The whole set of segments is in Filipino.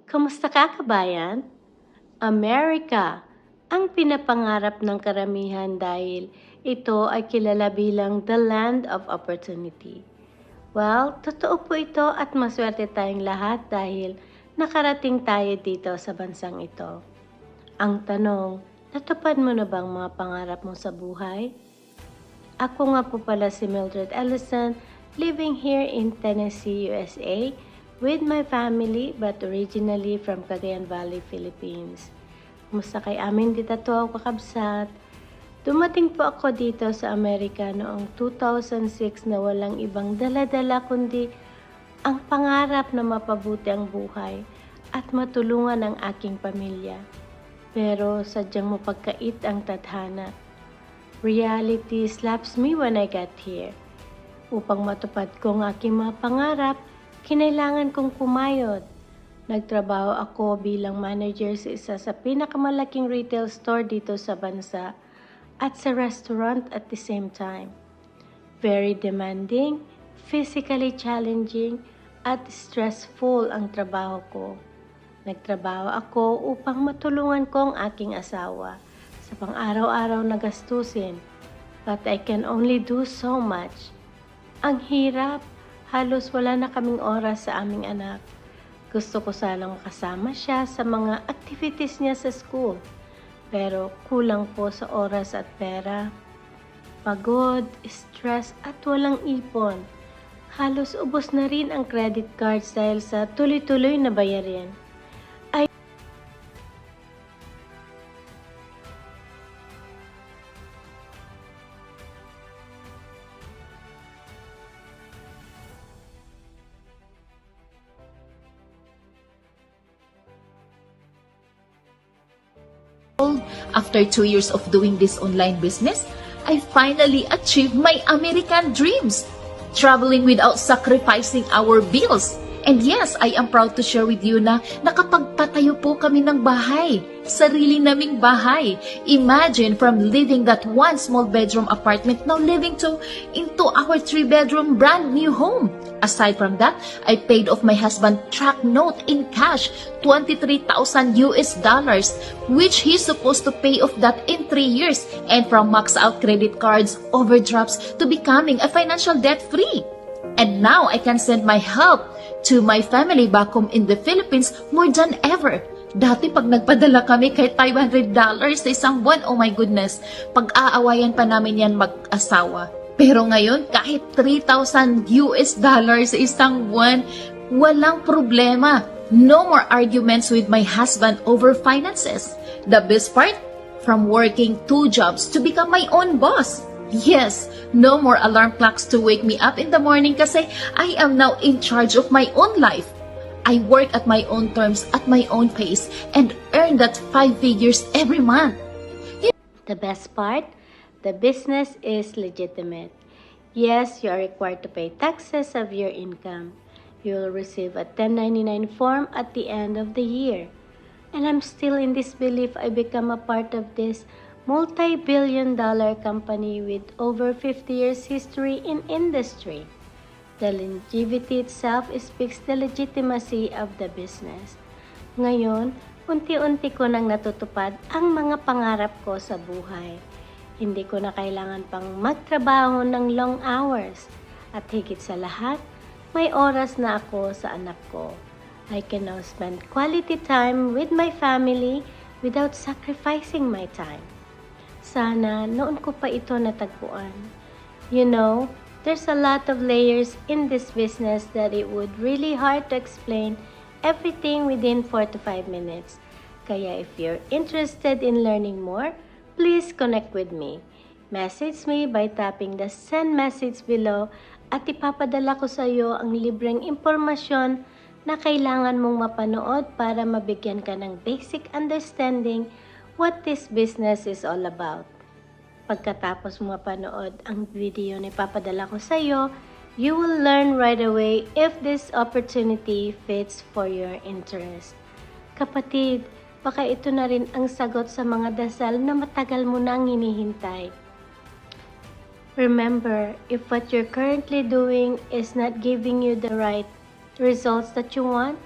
Kamusta ka, kabayan? Amerika ang pinapangarap ng karamihan dahil ito ay kilala bilang the land of opportunity. Well, totoo po ito at maswerte tayong lahat dahil nakarating tayo dito sa bansang ito. Ang tanong, natupad mo na bang mga pangarap mo sa buhay? Ako nga po pala si Mildred Ellison, living here in Tennessee, USA, with my family but originally from Cagayan Valley, Philippines. Kumusta kay amin dito to kakabsat? Dumating po ako dito sa Amerika noong 2006 na walang ibang dala-dala kundi ang pangarap na mapabuti ang buhay at matulungan ang aking pamilya. Pero sadyang mapagkait ang tadhana. Reality slaps me when I got here. Upang matupad ko ang aking mga pangarap, kinailangan kong kumayod. Nagtrabaho ako bilang manager sa isa sa pinakamalaking retail store dito sa bansa at sa restaurant at the same time. Very demanding, physically challenging, at stressful ang trabaho ko. Nagtrabaho ako upang matulungan ko ang aking asawa sa pang-araw-araw na gastusin, but I can only do so much. Ang hirap, halos wala na kaming oras sa aming anak. Gusto ko sanang makasama siya sa mga activities niya sa school, pero kulang po sa oras at pera. Pagod, stress at walang ipon. Halos ubos na rin ang credit cards dahil sa tuloy-tuloy na bayarin. After 2 years of doing this online business, I finally achieved my American dreams, traveling without sacrificing our bills. And yes, I am proud to share with you na nakapagpatayo po kami ng bahay, sarili naming bahay. Imagine from living that one small bedroom apartment now living into our 3-bedroom brand new home. Aside from that, I paid off my husband truck note in cash, $23,000 US, which he's supposed to pay off that in 3 years, and from max out credit cards, overdrafts, to becoming a financial debt free. And now I can send my help to my family back home in the Philippines more than ever. Dati pag nagpadala kami kahit $500 sa isang buwan, oh my goodness, pag-aawayan pa namin yan mag-asawa. Pero ngayon, kahit $3,000 sa isang buwan, walang problema. No more arguments with my husband over finances. The best part, from working 2 jobs to become my own boss. Yes, no more alarm clocks to wake me up in the morning kasi I am now in charge of my own life. I work at my own terms, at my own pace, and earn that 5 figures every month. The best part, the business is legitimate. Yes, you are required to pay taxes of your income. You will receive a 1099 form at the end of the year. And I'm still in disbelief I become a part of this multi-billion-dollar company with over 50 years history in industry. The longevity itself speaks the legitimacy of the business. Ngayon, unti-unti ko nang natutupad ang mga pangarap ko sa buhay. Hindi ko na kailangan pang magtrabaho ng long hours. At higit sa lahat, may oras na ako sa anak ko. I can now spend quality time with my family without sacrificing my time. Sana noon ko pa ito natagpuan. You know, there's a lot of layers in this business that it would really hard to explain everything within 4 to 5 minutes. Kaya if you're interested in learning more, please connect with me. Message me by tapping the send message below at ipapadala ko sa iyo ang libreng impormasyon na kailangan mong mapanood para mabigyan ka ng basic understanding what this business is all about. Pagkatapos mo mapanood ang video na ipapadala ko sa iyo, you will learn right away if this opportunity fits for your interest. Kapatid, baka ito na rin ang sagot sa mga dasal na matagal mo nang hinihintay. Remember, if what you're currently doing is not giving you the right results that you want,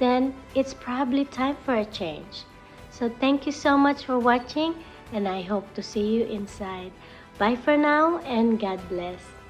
then it's probably time for a change. So thank you so much for watching, and I hope to see you inside. Bye for now, and God bless.